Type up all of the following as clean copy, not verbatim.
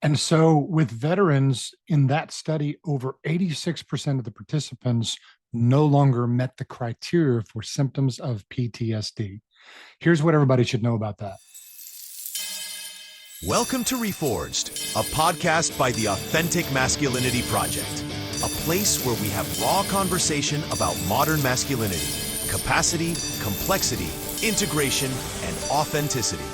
And so, with veterans in that study, over 86% of the participants no longer met the criteria for symptoms of PTSD. Here's what everybody should know about that. Welcome to Reforged, a podcast by the Authentic Masculinity Project, a place where we have raw conversation about modern masculinity, capacity, complexity, integration, and authenticity.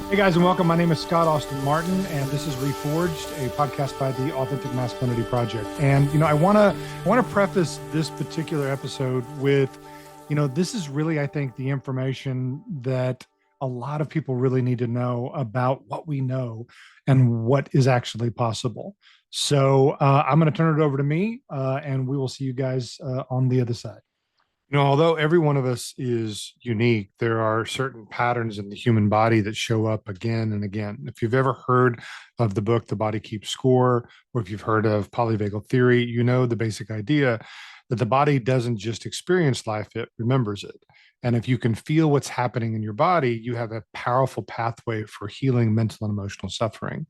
Hey guys, and welcome. My name is Scott Austin Martin, and this is Reforged, a podcast by the Authentic Masculinity Project. And I want to preface this particular episode with, this is really, I think, the information that a lot of people really need to know about what we know and what is actually possible. So I'm going to turn it over to me, and we will see you guys on the other side. Although every one of us is unique, there are certain patterns in the human body that show up again and again. If you've ever heard of the book, The Body Keeps Score, or if you've heard of polyvagal theory, you know the basic idea that the body doesn't just experience life, it remembers it. And if you can feel what's happening in your body, you have a powerful pathway for healing mental and emotional suffering.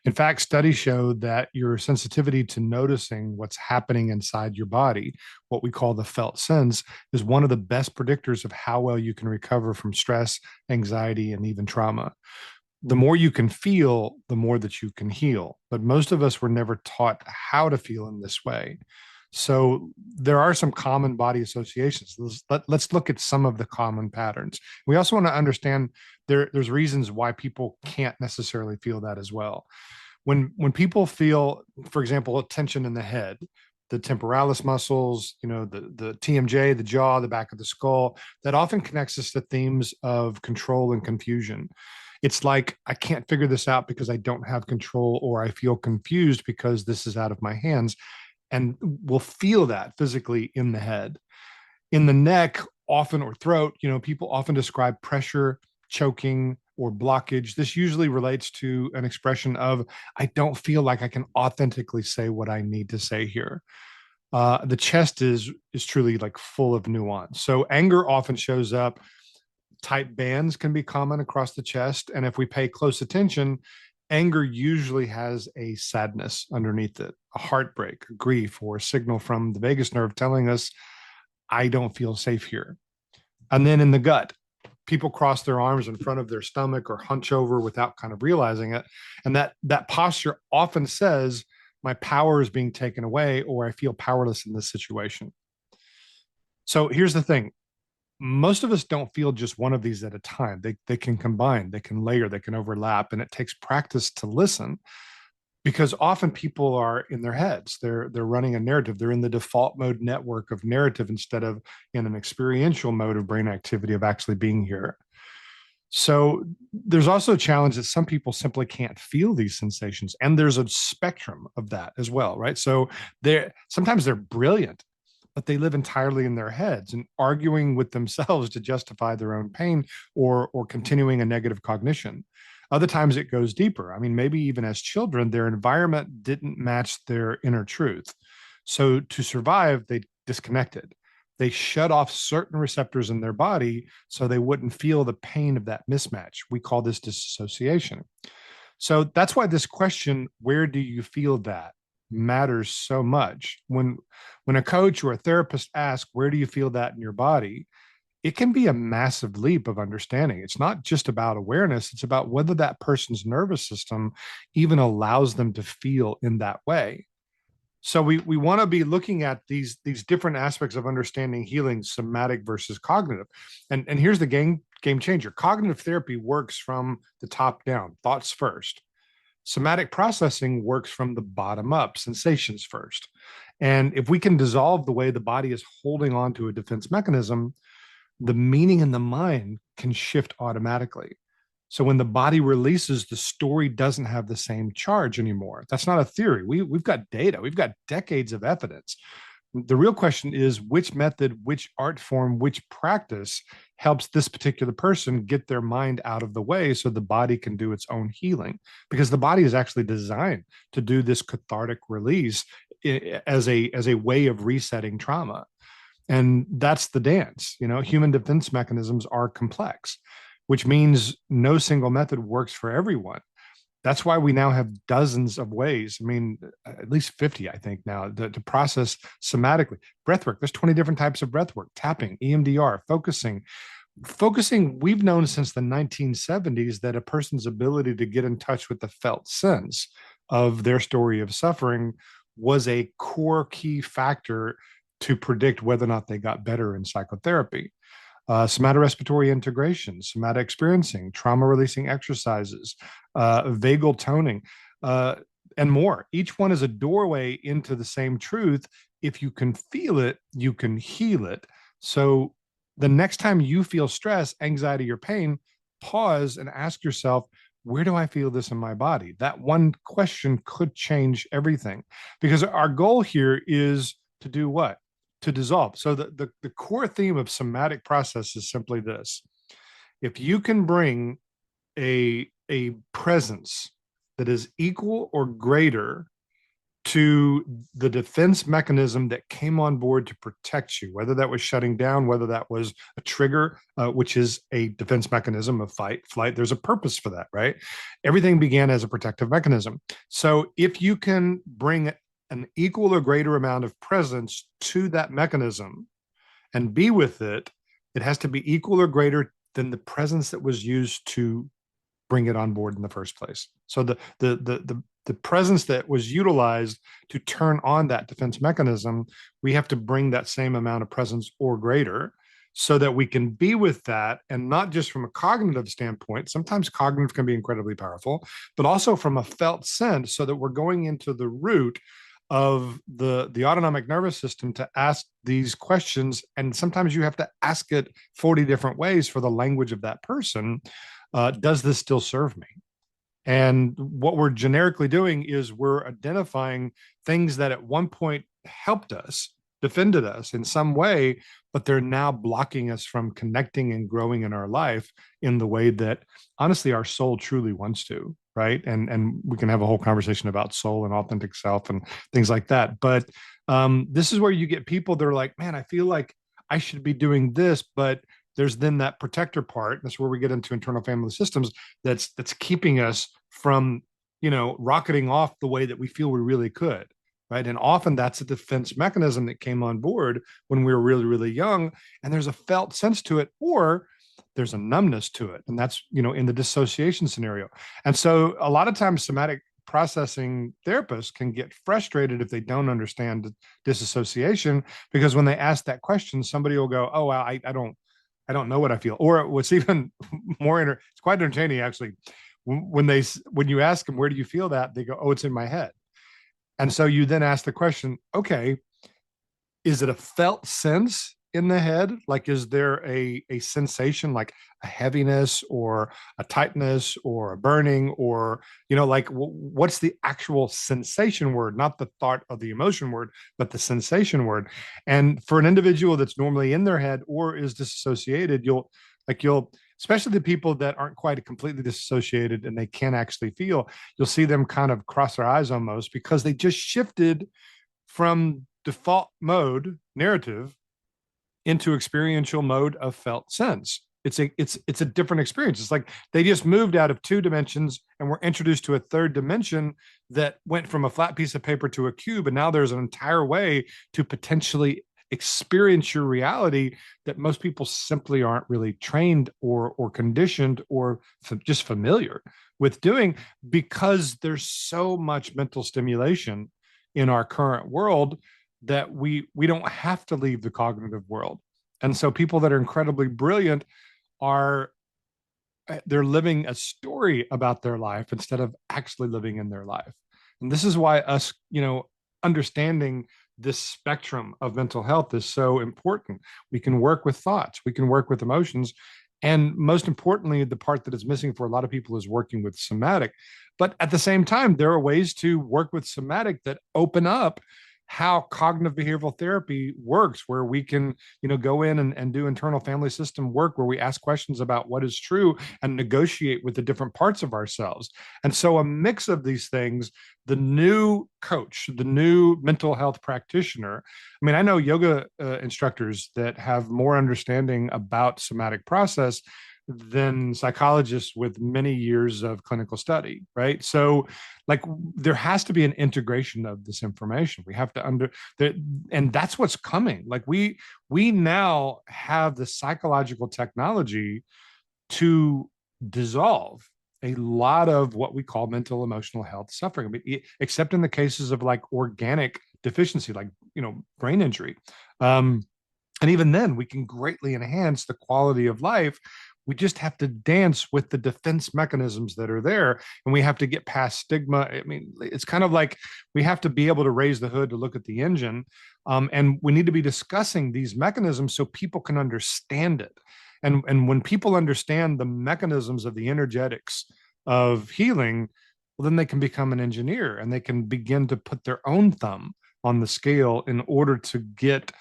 In fact, studies show that your sensitivity to noticing what's happening inside your body, what we call the felt sense, is one of the best predictors of how well you can recover from stress, anxiety, and even trauma. The more you can feel, the more that you can heal. But most of us were never taught how to feel in this way. So there are some common body associations. Let's look at some of the common patterns. We also want to understand there's reasons why people can't necessarily feel that as well. When people feel, for example, tension in the head, the temporalis muscles, the TMJ, the jaw, the back of the skull, that often connects us to themes of control and confusion. It's like, I can't figure this out because I don't have control, or I feel confused because this is out of my hands. And we'll feel that physically in the head. In the neck, often, or throat, people often describe pressure, choking, or blockage. This usually relates to an expression of, I don't feel like I can authentically say what I need to say here. The chest is truly like full of nuance. So anger often shows up. Tight bands can be common across the chest. And if we pay close attention, anger usually has a sadness underneath it, a heartbreak, a grief, or a signal from the vagus nerve telling us, I don't feel safe here. And then in the gut, people cross their arms in front of their stomach or hunch over without kind of realizing it. And that posture often says, my power is being taken away, or I feel powerless in this situation. So here's the thing. Most of us don't feel just one of these at a time. They can combine, they can layer, they can overlap, and it takes practice to listen, because often people are in their heads. They're running a narrative. They're in the default mode network of narrative instead of in an experiential mode of brain activity of actually being here. So there's also a challenge that some people simply can't feel these sensations, and there's a spectrum of that as well, right? So sometimes they're brilliant, but they live entirely in their heads and arguing with themselves to justify their own pain or continuing a negative cognition. Other times it goes deeper. I mean, maybe even as children, their environment didn't match their inner truth. So to survive, they disconnected. They shut off certain receptors in their body so they wouldn't feel the pain of that mismatch. We call this disassociation. So that's why this question, where do you feel that, matters so much. When a coach or a therapist asks, where do you feel that in your body? It can be a massive leap of understanding. It's not just about awareness. It's about whether that person's nervous system even allows them to feel in that way. So we want to be looking at these different aspects of understanding healing, somatic versus cognitive. And here's the game changer. Cognitive therapy works from the top down, thoughts first. Somatic processing works from the bottom up, sensations first. And if we can dissolve the way the body is holding on to a defense mechanism, the meaning in the mind can shift automatically. So when the body releases, the story doesn't have the same charge anymore. That's not a theory. We've got data. We've got decades of evidence. The real question is, which method, which art form, which practice helps this particular person get their mind out of the way so the body can do its own healing? Because the body is actually designed to do this cathartic release as a way of resetting trauma. And that's the dance. Human defense mechanisms are complex. which means no single method works for everyone. That's why we now have dozens of ways. I mean, at least 50, I think now, to process somatically. Breathwork, there's 20 different types of breathwork: tapping, EMDR, focusing. Focusing, we've known since the 1970s that a person's ability to get in touch with the felt sense of their story of suffering was a core key factor to predict whether or not they got better in psychotherapy. Somatorespiratory integration, somatic experiencing, trauma releasing exercises, vagal toning, and more. Each one is a doorway into the same truth. If you can feel it, you can heal it. So the next time you feel stress, anxiety, or pain, pause and ask yourself, where do I feel this in my body? That one question could change everything, because our goal here is to do what? To dissolve. So the core theme of somatic process is simply this: if you can bring a presence that is equal or greater to the defense mechanism that came on board to protect you, whether that was shutting down, whether that was a trigger, which is a defense mechanism of fight, flight, there's a purpose for that, right? Everything began as a protective mechanism. So if you can bring an equal or greater amount of presence to that mechanism and be with it, it has to be equal or greater than the presence that was used to bring it on board in the first place. So the presence that was utilized to turn on that defense mechanism, we have to bring that same amount of presence or greater, so that we can be with that, and not just from a cognitive standpoint. Sometimes cognitive can be incredibly powerful, but also from a felt sense, so that we're going into the root of the autonomic nervous system to ask these questions. And sometimes you have to ask it 40 different ways for the language of that person. Does this still serve me? And what we're generically doing is we're identifying things that at one point helped us, defended us in some way, but they're now blocking us from connecting and growing in our life in the way that honestly our soul truly wants to, right? And we can have a whole conversation about soul and authentic self and things like that. But this is where you get people that are like, man, I feel like I should be doing this, but there's then that protector part. That's where we get into internal family systems that's keeping us from, rocketing off the way that we feel we really could, right? And often that's a defense mechanism that came on board when we were really, really young, and there's a felt sense to it, or there's a numbness to it. And that's, in the dissociation scenario. And so a lot of times somatic processing therapists can get frustrated if they don't understand disassociation, because when they ask that question, somebody will go, oh, well, I don't know what I feel. Or what's even more it's quite entertaining actually. When you ask them, where do you feel that? They go, oh, it's in my head. And so you then ask the question, okay, is it a felt sense in the head? Like, is there a sensation, like a heaviness or a tightness or a burning, or, what's the actual sensation word, not the thought of the emotion word, but the sensation word. And for an individual that's normally in their head or is disassociated, you'll, especially the people that aren't quite completely disassociated and they can't actually feel, you'll see them kind of cross their eyes almost, because they just shifted from default mode narrative into experiential mode of felt sense. It's a different experience. It's like they just moved out of 2 dimensions and were introduced to a 3rd dimension that went from a flat piece of paper to a cube. And now there's an entire way to potentially experience your reality that most people simply aren't really trained or conditioned or just familiar with doing, because there's so much mental stimulation in our current world that we don't have to leave the cognitive world. And so people that are incredibly brilliant they're living a story about their life instead of actually living in their life. And this is why us, understanding this spectrum of mental health is so important. We can work with thoughts, we can work with emotions, and most importantly, the part that is missing for a lot of people is working with somatic. But at the same time, there are ways to work with somatic that open up how cognitive behavioral therapy works, where we can, go in and do internal family system work, where we ask questions about what is true and negotiate with the different parts of ourselves. And so a mix of these things, the new coach, the new mental health practitioner, I know yoga instructors that have more understanding about somatic process, than psychologists with many years of clinical study, right? So, like, there has to be an integration of this information. We have to and that's what's coming. Like, we now have the psychological technology to dissolve a lot of what we call mental emotional health suffering. I mean, except in the cases of like organic deficiency, like, brain injury. And even then, we can greatly enhance the quality of life. We just have to dance with the defense mechanisms that are there, and we have to get past stigma. I mean, it's kind of like we have to be able to raise the hood to look at the engine, and we need to be discussing these mechanisms so people can understand it. And when people understand the mechanisms of the energetics of healing, well, then they can become an engineer and they can begin to put their own thumb on the scale in order to get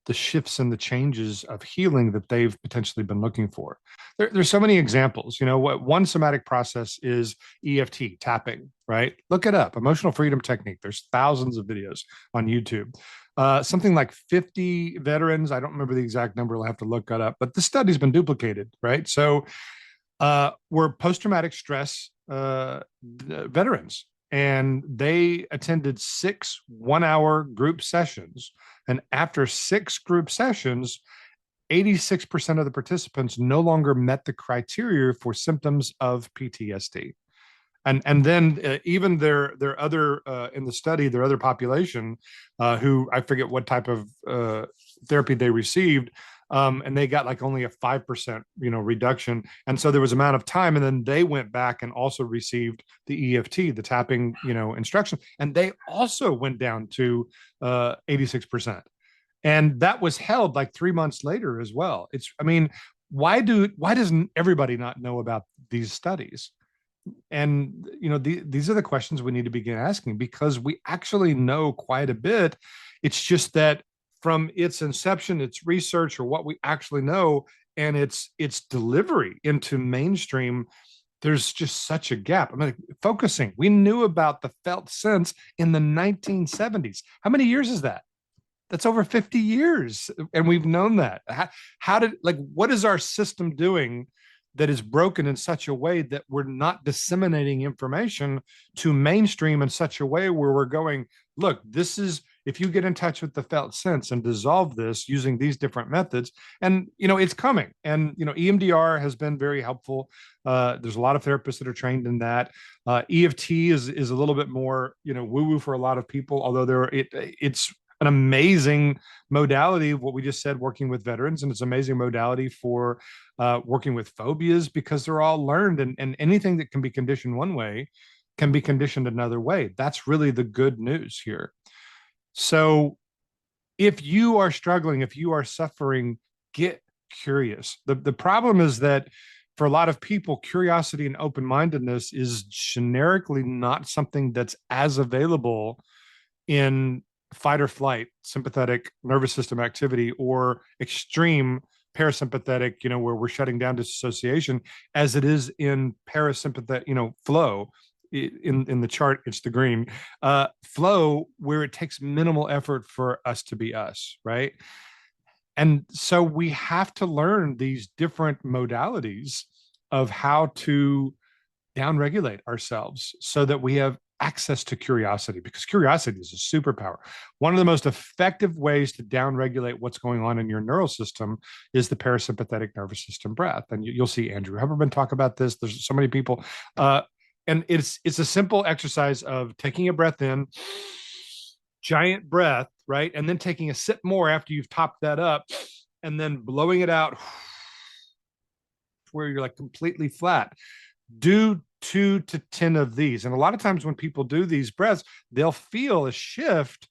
the shifts and the changes of healing that they've potentially been looking for. There's so many examples. What one somatic process is EFT, tapping, right? Look it up, emotional freedom technique. There's thousands of videos on YouTube. Something like 50 veterans, I don't remember the exact number, I'll have to look that up, but the study's been duplicated, right? So we're post-traumatic stress veterans, and they attended 6 one-hour group sessions. And after 6 group sessions, 86% of the participants no longer met the criteria for symptoms of PTSD. And then even their other in the study, their other population, who I forget what type of therapy they received, and they got like only a 5% reduction. And so there was amount of time, and then they went back and also received the EFT, the tapping instruction, and they also went down to 86%. And that was held like 3 months later as well. Why doesn't everybody not know about these studies? And these are the questions we need to begin asking, because we actually know quite a bit. It's just that from its inception, its research, or what we actually know, and its delivery into mainstream, there's just such a gap. I mean, focusing, we knew about the felt sense in the 1970s. How many years is that? That's over 50 years, and we've known that. What is our system doing that is broken in such a way that we're not disseminating information to mainstream in such a way where we're going, look, this is, if you get in touch with the felt sense and dissolve this using these different methods, and it's coming. And EMDR has been very helpful. There's a lot of therapists that are trained in that. EFT is a little bit more woo-woo for a lot of people, although it's an amazing modality of what we just said, working with veterans, and it's an amazing modality for working with phobias, because they're all learned, and anything that can be conditioned one way can be conditioned another way. That's really the good news here. So if you are struggling, if you are suffering, get curious. The problem is that for a lot of people, curiosity and open-mindedness is generically not something that's as available in fight or flight, sympathetic nervous system activity, or extreme parasympathetic, where we're shutting down dissociation, as it is in parasympathetic, flow. In the chart, it's the green flow, where it takes minimal effort for us to be us, right? And so we have to learn these different modalities of how to downregulate ourselves so that we have access to curiosity, because curiosity is a superpower. One of the most effective ways to downregulate what's going on in your neural system is the parasympathetic nervous system breath. And you'll see Andrew Huberman talk about this. There's so many people. And it's a simple exercise of taking a breath in, giant breath, right? And then taking a sip more after you've topped that up, and then blowing it out where you're like completely flat. Do 2 to 10 of these. And a lot of times when people do these breaths, they'll feel a shift,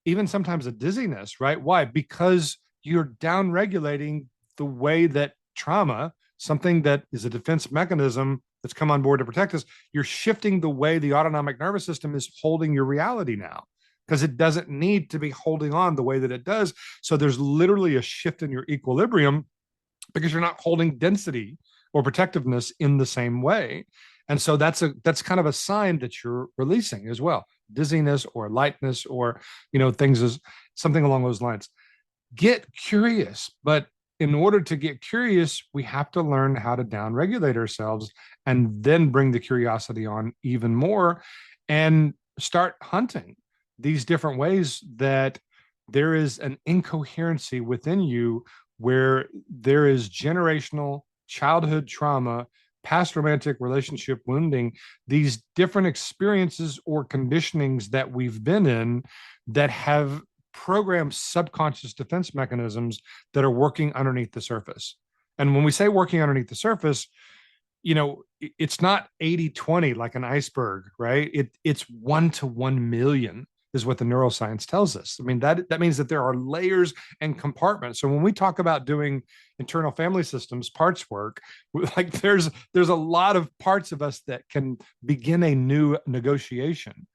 even sometimes a dizziness, right? Why? Because you're down regulating the way that trauma, something that is a defense mechanism that's come on board to protect us, you're shifting the way the autonomic nervous system is holding your reality now, because it doesn't need to be holding on the way that it does. So there's literally a shift in your equilibrium, because you're not holding density or protectiveness in the same way. And so that's kind of a sign that you're releasing as well, dizziness or lightness, or things as something along those lines. Get curious, but in order to get curious, we have to learn how to downregulate ourselves and then bring the curiosity on even more and start hunting these different ways that there is an incoherency within you where there is generational childhood trauma, past romantic relationship wounding, these different experiences or conditionings that we've been in that have programmed subconscious defense mechanisms that are working underneath the surface. And when we say working underneath the surface, it's not 80-20 like an iceberg, right? It's 1 to 1 million is what the neuroscience tells us. I mean, that means that there are layers and compartments. So when we talk about doing internal family systems parts work, like there's a lot of parts of us that can begin a new negotiation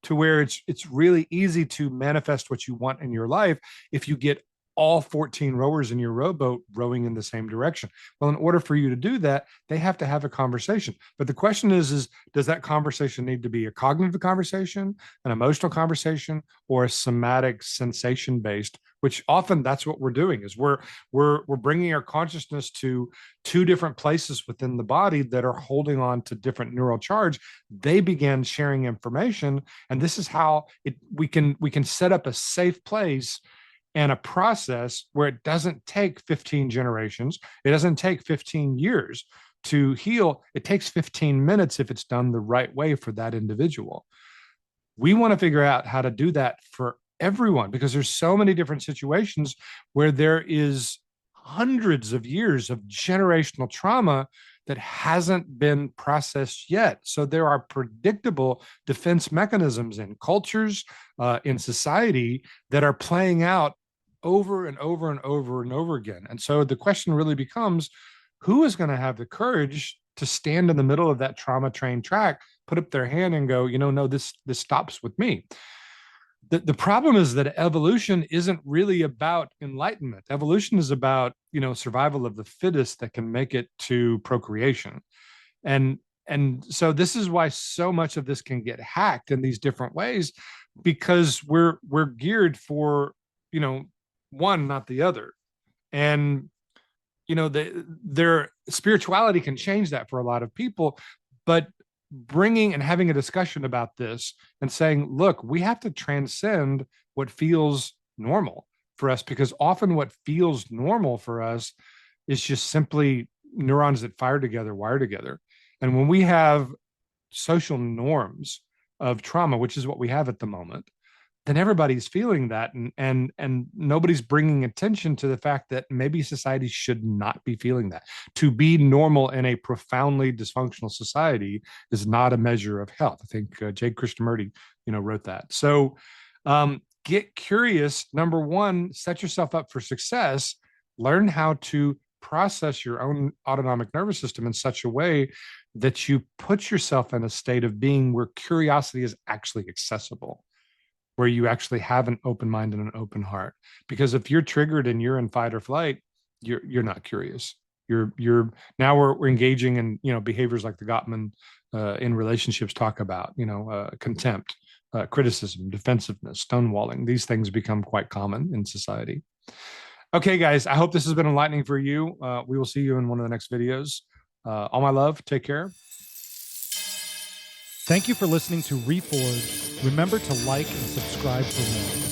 to where it's really easy to manifest what you want in your life if you get all 14 rowers in your rowboat rowing in the same direction. Well, in order for you to do that, they have to have a conversation. But the question is does that conversation need to be a cognitive conversation, an emotional conversation, or a somatic sensation-based, which often that's what we're doing is we're bringing our consciousness to two different places within the body that are holding on to different neural charge. They began sharing information, and this is how we can set up a safe place and a process where it doesn't take 15 generations. It doesn't take 15 years to heal. It takes 15 minutes if it's done the right way for that individual. We want to figure out how to do that for everyone because there's so many different situations where there is hundreds of years of generational trauma that hasn't been processed yet. So there are predictable defense mechanisms in cultures, in society that are playing out over and over and over and over again. And so the question really becomes, who is going to have the courage to stand in the middle of that trauma train track, put up their hand and go, no, this stops with me. The problem is that evolution isn't really about enlightenment. Evolution is about, survival of the fittest that can make it to procreation. And so this is why so much of this can get hacked in these different ways, because we're geared for, one, not the other. And, their spirituality can change that for a lot of people, but bringing and having a discussion about this and saying, look, we have to transcend what feels normal for us, because often what feels normal for us is just simply neurons that fire together, wire together. And when we have social norms of trauma, which is what we have at the moment, then everybody's feeling that, and nobody's bringing attention to the fact that maybe society should not be feeling that. To be normal in a profoundly dysfunctional society is not a measure of health. I think Jay Krishnamurti, wrote that. So get curious. Number one, set yourself up for success. Learn how to process your own autonomic nervous system in such a way that you put yourself in a state of being where curiosity is actually accessible, where you actually have an open mind and an open heart. Because if you're triggered and you're in fight or flight, you're not curious. You're now we're engaging in behaviors like the Gottman in relationships talk about, contempt, criticism, defensiveness, stonewalling. These things become quite common in society. Okay, guys, I hope this has been enlightening for you. We will see you in one of the next videos. All my love. Take care. Thank you for listening to Reforged. Remember to like and subscribe for more.